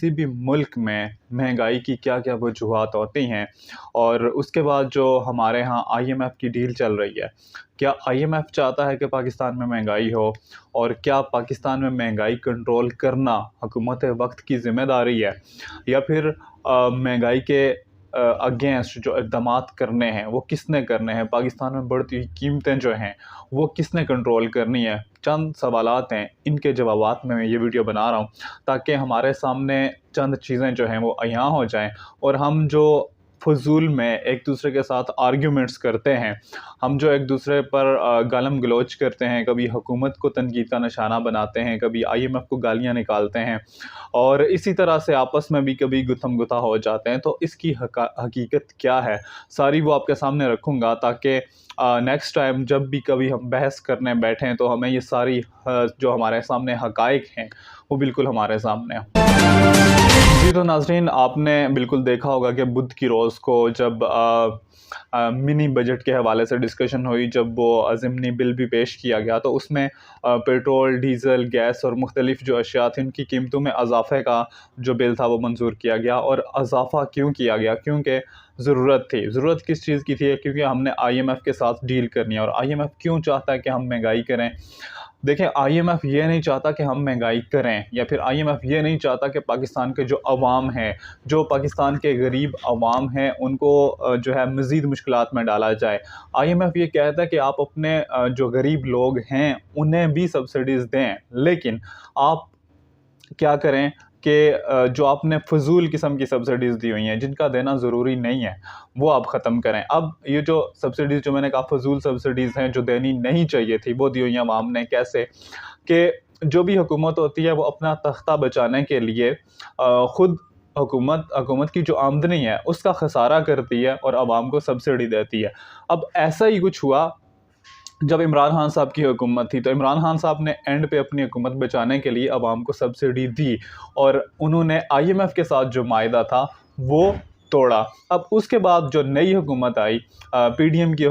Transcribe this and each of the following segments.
किसी भी मुल्क में महंगाई की क्या-क्या वजूहात होती हैं और उसके बाद जो हमारे यहाँ आईएमएफ की डील चल रही है। क्या आईएमएफ चाहता है कि पाकिस्तान में महंगाई हो और क्या पाकिस्तान में महंगाई कंट्रोल करना हुकूमत वक़्त की ज़िम्मेदारी है या फिर महंगाई के अगेंस्ट जो इक़दामात करने हैं वो किसने करने हैं? पाकिस्तान में बढ़ती हुई कीमतें जो हैं वो किसने कंट्रोल करनी है? चंद सवालात हैं, इनके जवाबात में मैं ये वीडियो बना रहा हूँ ताकि हमारे सामने चंद चीज़ें जो हैं वो अयां हो जाएँ और हम जो फ़ुज़ूल में एक दूसरे के साथ आर्ग्यूमेंट्स करते हैं, हम जो एक दूसरे पर गालम गलौच करते हैं, कभी हुकूमत को तनकीद का निशाना बनाते हैं, कभी आईएमएफ को गालियाँ निकालते हैं और इसी तरह से आपस में भी कभी गुत्थम-गुत्था हो जाते हैं। तो इसकी हकीकत क्या है? सारी वो आपके सामने रखूँगा ताकि नेक्स्ट टाइम जब भी कभी हम बहस करने बैठें तो हमें ये सारी जो हमारे सामने हक़ाइक़ हैं वो बिल्कुल हमारे सामने हों। जी, तो नाज़रीन आपने बिल्कुल देखा होगा कि बुध की रोज़ को जब मिनी बजट के हवाले से डिस्कशन हुई, जब वो ज़िमनी बिल भी पेश किया गया तो उसमें पेट्रोल, डीज़ल, गैस और मुख्तलिफ़ जो अशिया थी उनकी कीमतों में इज़ाफ़े का जो बिल था वो मंज़ूर किया गया। और इज़ाफ़ा क्यों किया गया? क्योंकि ज़रूरत थी। ज़रूरत किस चीज़ की थी? क्योंकि हमने आईएमएफ के साथ डील करनी है। और आईएमएफ क्यों चाहता है कि हम महंगाई करें? देखें, आईएमएफ ये नहीं चाहता कि हम महंगाई करें या फिर आईएमएफ ये नहीं चाहता कि पाकिस्तान के जो अवाम हैं, जो पाकिस्तान के गरीब अवाम हैं, उनको जो है मज़ीद मुश्किलात में डाला जाए। आईएमएफ ये कहता है कि आप अपने जो गरीब लोग हैं, उन्हें भी सब्सिडीज़ दें, लेकिन आप क्या करें कि जो आपने फ़ुज़ूल किस्म की सब्सिडीज़ दी हुई हैं, जिनका देना ज़रूरी नहीं है, वो आप ख़त्म करें। अब ये जो सब्सिडीज़ जो मैंने कहा फ़ुज़ूल सब्सिडीज़ हैं, जो देनी नहीं चाहिए थी, वो दी हुई हैं अवाम ने। कैसे? कि जो भी हुकूमत होती है, वो अपना तख्ता बचाने के लिए खुद हुकूमत की जो आमदनी है, उसका खसारा करती है और अवाम को सब्सिडी देती है। अब ऐसा ही कुछ हुआ जब इमरान खान साहब की हुकूमत थी। तो इमरान खान साहब ने एंड पे अपनी हुकूमत बचाने के लिए अवाम को सब्सिडी दी और उन्होंने आईएमएफ के साथ जो मायदा था वो तोड़ा। अब उसके बाद जो नई हुकूमत आई, पीडीएम की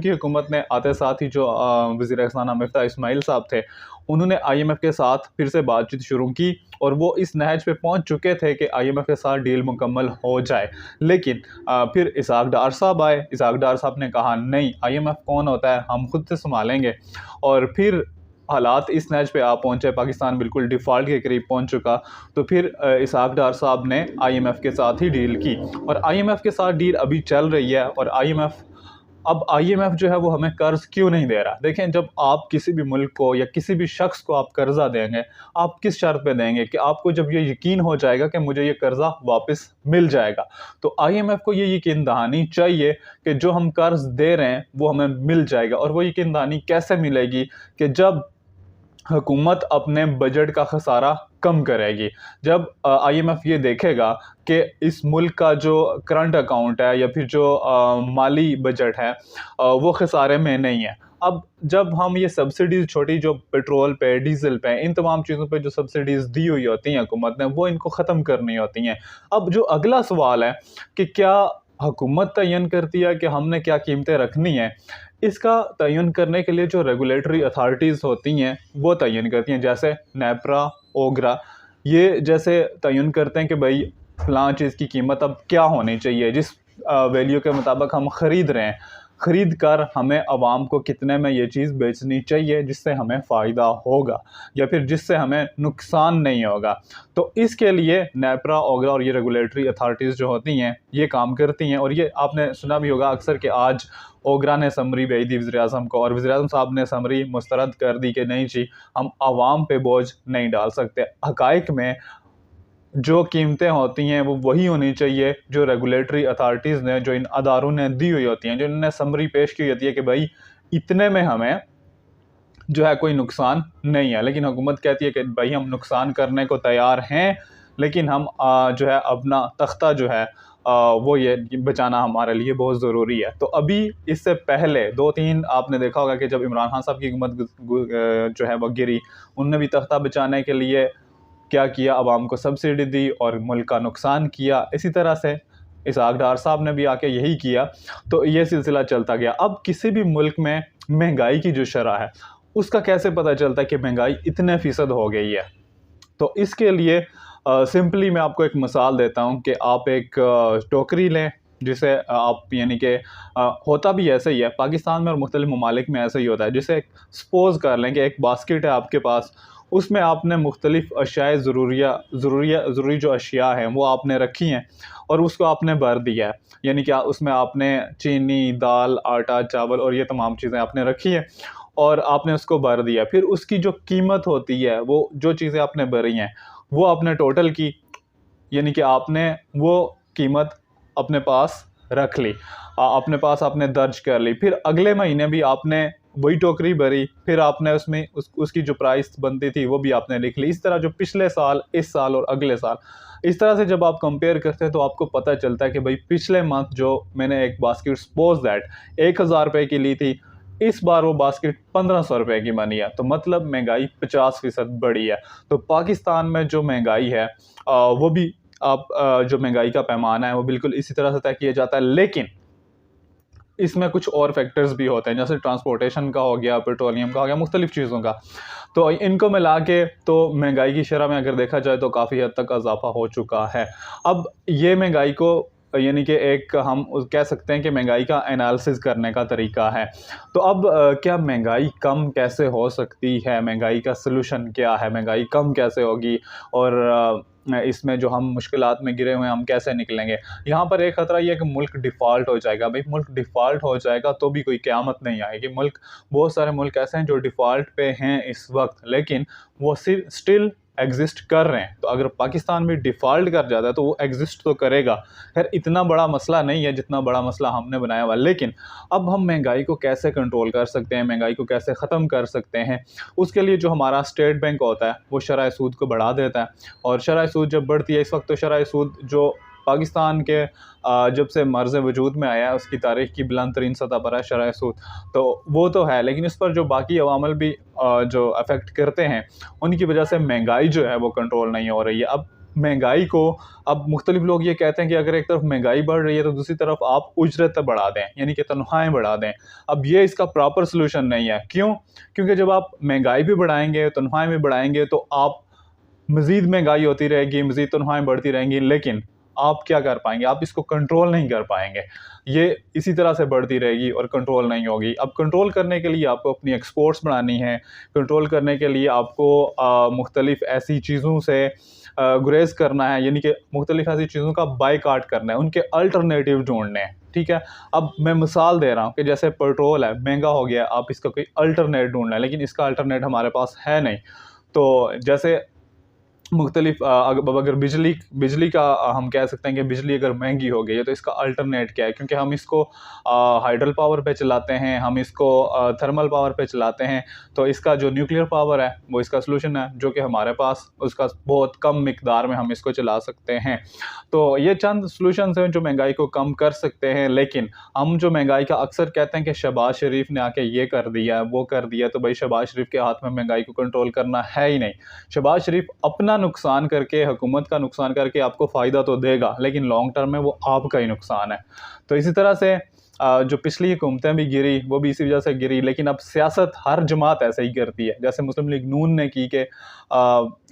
हुकूमत ने आते साथ ही जो वज़ीर ख़ज़ाना मिफ्ताह इस्माइल साहब थे, उन्होंने आईएमएफ के साथ फिर से बातचीत शुरू की और वो इस नहज पे पहुंच चुके थे कि आईएमएफ के साथ डील मुकम्मल हो जाए। लेकिन फिर इसहाक डार साहब आए। इसहाक डार साहब ने कहा नहीं, आईएमएफ कौन होता है, हम खुद से संभालेंगे। और फिर हालात इस नहज पे आ पहुँचे, पाकिस्तान बिल्कुल डिफ़ॉल्ट के करीब पहुँच चुका। तो फिर इसहाक डार साहब ने आईएमएफ के साथ ही डील की और आईएमएफ के साथ डील अभी चल रही है। और आईएमएफ जो है वो हमें कर्ज़ क्यों नहीं दे रहा? देखें, जब आप किसी भी मुल्क को या किसी भी शख्स को आप कर्ज़ा देंगे, आप किस शर्त पे देंगे? कि आपको जब ये यकीन हो जाएगा कि मुझे ये कर्ज़ा वापस मिल जाएगा। तो आईएमएफ को ये यकीन दहानी चाहिए कि जो हम कर्ज़ दे रहे हैं वो हमें मिल जाएगा। और वो यकीन दहानी कैसे मिलेगी? कि जब हुकूमत अपने बजट का खसारा कम करेगी, जब आईएमएफ ये देखेगा कि इस मुल्क का जो करंट अकाउंट है या फिर जो माली बजट है वो खसारे में नहीं है। अब जब हम ये सब्सिडीज़ छोटी जो पेट्रोल पे, डीज़ल पे, इन तमाम चीज़ों पे जो सब्सिडीज़ दी हुई होती हैं हुकूमत ने, वो इनको ख़त्म करनी होती हैं। अब जो अगला सवाल है कि क्या हुकूमत तयन करती है कि हमने क्या कीमतें रखनी है? इसका तयन करने के लिए जो रेगुलेटरी अथॉरिटीज़ होती हैं वो तयन करती हैं, जैसे नेपरा, ओगरा, ये जैसे तयन करते हैं कि भाई फ़लाँ चीज़ की कीमत अब क्या होनी चाहिए, जिस वैल्यू के मुताबिक हम ख़रीद रहे हैं, ख़रीद कर हमें आवाम को कितने में ये चीज़ बेचनी चाहिए जिससे हमें फ़ायदा होगा या फिर जिससे हमें नुकसान नहीं होगा। तो इसके लिए नेपरा, ओगरा और ये रेगुलेटरी अथॉरिटीज़ जो होती हैं ये काम करती हैं। और ये आपने सुना भी होगा अक्सर कि आज ओगरा ने समरी भेज दी वज़ीर-ए-आज़म को और वज़ीर-ए-आज़म साहब ने समरी मुस्तरद कर दी कि नहीं जी, हम आवाम पे बोझ नहीं डाल सकते। हक़ाइक़ में जो कीमतें होती हैं वो वही होनी चाहिए जो रेगुलेटरी अथॉरिटीज़ ने, जो इन अदारों ने दी हुई होती हैं, जो इन्होंने समरी पेश की होती है कि भाई इतने में हमें जो है कोई नुकसान नहीं है। लेकिन हुकूमत कहती है कि भाई हम नुकसान करने को तैयार हैं, लेकिन हम जो है अपना तख्ता जो है वो ये बचाना हमारे लिए बहुत ज़रूरी है। तो अभी इससे पहले 2-3 आपने देखा होगा कि जब इमरान खान साहब की हुकूमत जो है वो गिरी, उन्होंने भी तख्ता बचाने के लिए क्या किया, आवाम को सब्सिडी दी और मुल्क का नुकसान किया। इसी तरह से इसहाक डार साहब ने भी आके यही किया। तो ये सिलसिला चलता गया। अब किसी भी मुल्क में महंगाई की जो शरह है उसका कैसे पता चलता है कि महंगाई इतने फ़ीसद हो गई है? तो इसके लिए सिंपली मैं आपको एक मिसाल देता हूँ कि आप एक टोकरी लें, जिसे आप यानी कि होता भी ऐसा ही है पाकिस्तान में और मुख्तलिफ ममालिक में ऐसा ही होता है। जिसे सपोज़ कर लें कि एक बास्केट है आपके पास, उसमें आपने मुख्तलिफ़ अशियाए ज़रूरी जो अशिया हैं वो आपने रखी हैं और उसको आपने भर दिया है। यानी कि उसमें आपने चीनी, दाल, आटा, चावल और ये तमाम चीज़ें आपने रखी हैं और आपने उसको भर दिया। फिर उसकी जो कीमत होती है, वो जो चीज़ें आपने भरी हैं, वो आपने टोटल की, यानी कि आपने वो कीमत अपने पास रख ली, अपने पास आपने दर्ज कर ली। फिर अगले महीने भी आपने वही टोकरी भरी, फिर आपने उसमें उसकी जो प्राइस बनती थी वो भी आपने लिख ली। इस तरह जो पिछले साल, इस साल और अगले साल, इस तरह से जब आप कंपेयर करते हैं तो आपको पता चलता है कि भाई पिछले मंथ जो मैंने एक बास्केट सपोज दैट 1000 रुपये की ली थी, इस बार वो बास्केट 1500 रुपये की बनी है। तो मतलब महंगाई 50% बढ़ी है। तो पाकिस्तान में जो महंगाई है वो भी आप जो महंगाई का पैमाना है वो बिल्कुल इसी तरह से तय किया जाता है। लेकिन इसमें कुछ और फैक्टर्स भी होते हैं, जैसे ट्रांसपोर्टेशन का हो गया, पेट्रोलियम का हो गया, मुख्तलिफ चीज़ों का। तो इनको मिला के तो महंगाई की शरह में अगर देखा जाए तो काफ़ी हद तक इजाफा हो चुका है। अब ये महंगाई को यानी कि एक हम कह सकते हैं कि महंगाई का एनालिसिस करने का तरीका है। तो अब क्या महंगाई कम कैसे हो सकती है? महंगाई का सलूशन क्या है? महंगाई कम कैसे होगी? और इसमें जो हम मुश्किलात में घिरे हुए हैं, हम कैसे निकलेंगे? यहाँ पर एक ख़तरा ये है कि मुल्क डिफ़ॉल्ट हो जाएगा। भाई मुल्क डिफ़ॉल्ट हो जाएगा तो भी कोई क़यामत नहीं आएगी। बहुत सारे मुल्क ऐसे हैं जो डिफ़ॉल्ट पे हैं इस वक़्त, लेकिन वो स्टिल एग्ज़िस्ट कर रहे हैं। तो अगर पाकिस्तान भी डिफ़ॉल्ट कर जाता है तो वो एग्ज़िस्ट तो करेगा। खैर इतना बड़ा मसला नहीं है जितना बड़ा मसला हमने बनाया हुआ है। लेकिन अब हम महंगाई को कैसे कंट्रोल कर सकते हैं, महंगाई को कैसे ख़त्म कर सकते हैं? उसके लिए जो हमारा स्टेट बैंक होता है वो शरह सूद को बढ़ा देता है, और शरह सूद जब बढ़ती है, इस वक्त तो शरह सूद जो पाकिस्तान के जब से मर्ज़ वजूद में आया है उसकी तारीख़ की बुलंद तरीन सतह पर है शरह सूद। तो वो तो है, लेकिन इस पर जो बाकी अवामल भी जो अफेक्ट करते हैं, उनकी वजह से महंगाई जो है वो कंट्रोल नहीं हो रही है। अब महंगाई को, अब मुख्तलिफ लोग ये कहते हैं कि अगर एक तरफ महंगाई बढ़ रही है तो दूसरी तरफ आप उजरत बढ़ा दें, यानी कि तनख्वाहें बढ़ा दें। अब ये इसका प्रॉपर सोल्यूशन नहीं है। क्यों? क्योंकि जब आप महंगाई भी बढ़ाएंगे, तनख्वाहें भी बढ़ाएंगे, तो आप मज़ीद महंगाई होती रहेगी, मज़ीद तनख्वाहें बढ़ती रहेंगी, लेकिन आप क्या कर पाएँगे? आप इसको कंट्रोल नहीं कर पाएँगे। ये इसी तरह से बढ़ती रहेगी और कंट्रोल नहीं होगी। अब कंट्रोल करने के लिए आपको अपनी एक्सपोर्ट्स बढ़ानी है, कंट्रोल करने के लिए आपको मुख्तलिफ़ ऐसी चीज़ों से गुरेज़ करना है, यानी कि मुख्तलिफ़ ऐसी चीज़ों का बायकॉट करना है, उनके अल्टरनेटिव ढूँढने हैं, ठीक है? अब मैं मिसाल दे रहा हूँ कि जैसे पेट्रोल है, महँगा हो गया, आप इसका कोई अल्टरनेट ढूँढना है, लेकिन इसका अल्टरनेट हमारे पास है नहीं। तो जैसे मुख्तलिफ अगर बिजली का हम कह सकते हैं कि बिजली अगर महंगी हो गई है तो इसका अल्टरनेट क्या है? क्योंकि हम इसको हाइडल पावर पे चलाते हैं, हम इसको थर्मल पावर पे चलाते हैं, तो इसका जो न्यूक्लियर पावर है वो इसका सलूशन है, जो कि हमारे पास उसका बहुत कम मिकदार में हम इसको चला सकते हैं। तो ये चंद सलूशंस हैं जो महंगाई को कम कर सकते हैं। लेकिन हम जो महंगाई का अक्सर कहते हैं कि शहबाज शरीफ ने आके ये कर दिया, वो कर दिया, तो भाई शहबाज शरीफ के हाथ में महंगाई को कंट्रोल करना है ही नहीं। शहबाज शरीफ अपना नुकसान करके, हुकूमत का नुकसान करके आपको फ़ायदा तो देगा, लेकिन लॉन्ग टर्म में वो आपका ही नुकसान है। तो इसी तरह से जो पिछली हुकूमतें भी गिरी, वो भी इसी वजह से गिरी। लेकिन अब सियासत हर जमात ऐसे ही करती है। जैसे मुस्लिम लीग नून ने की कि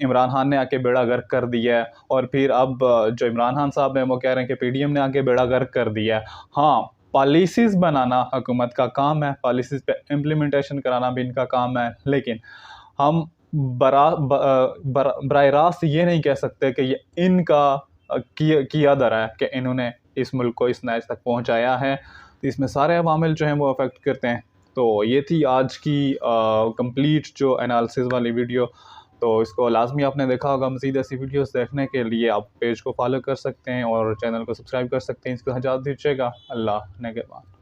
इमरान खान ने आके बेड़ा गर्क कर दिया है, और फिर अब जो इमरान खान साहब हैं वो कह रहे हैं कि पीडीएम ने आके बेड़ा गर्क कर दिया है। हाँ, पॉलिसीज़ बनाना हुकूमत का काम है, पॉलिसीज़ पे इम्प्लीमेंटेशन कराना भी इनका काम है, लेकिन हम बराह रास्त ये नहीं कह सकते कि ये इनका किया दरा है कि इन्होंने इस मुल्क को इस नैज तक पहुंचाया है। तो इसमें सारे अवामिल जो हैं वो अफेक्ट करते हैं। तो ये थी आज की कंप्लीट जो एनालिसिस वाली वीडियो। तो इसको लाजमी आपने देखा होगा। मज़ीद ऐसी वीडियोस देखने के लिए आप पेज को फॉलो कर सकते हैं और चैनल को सब्सक्राइब कर सकते हैं। इसको इजाज़त दीजिएगा। अल्लाह नेगहबान।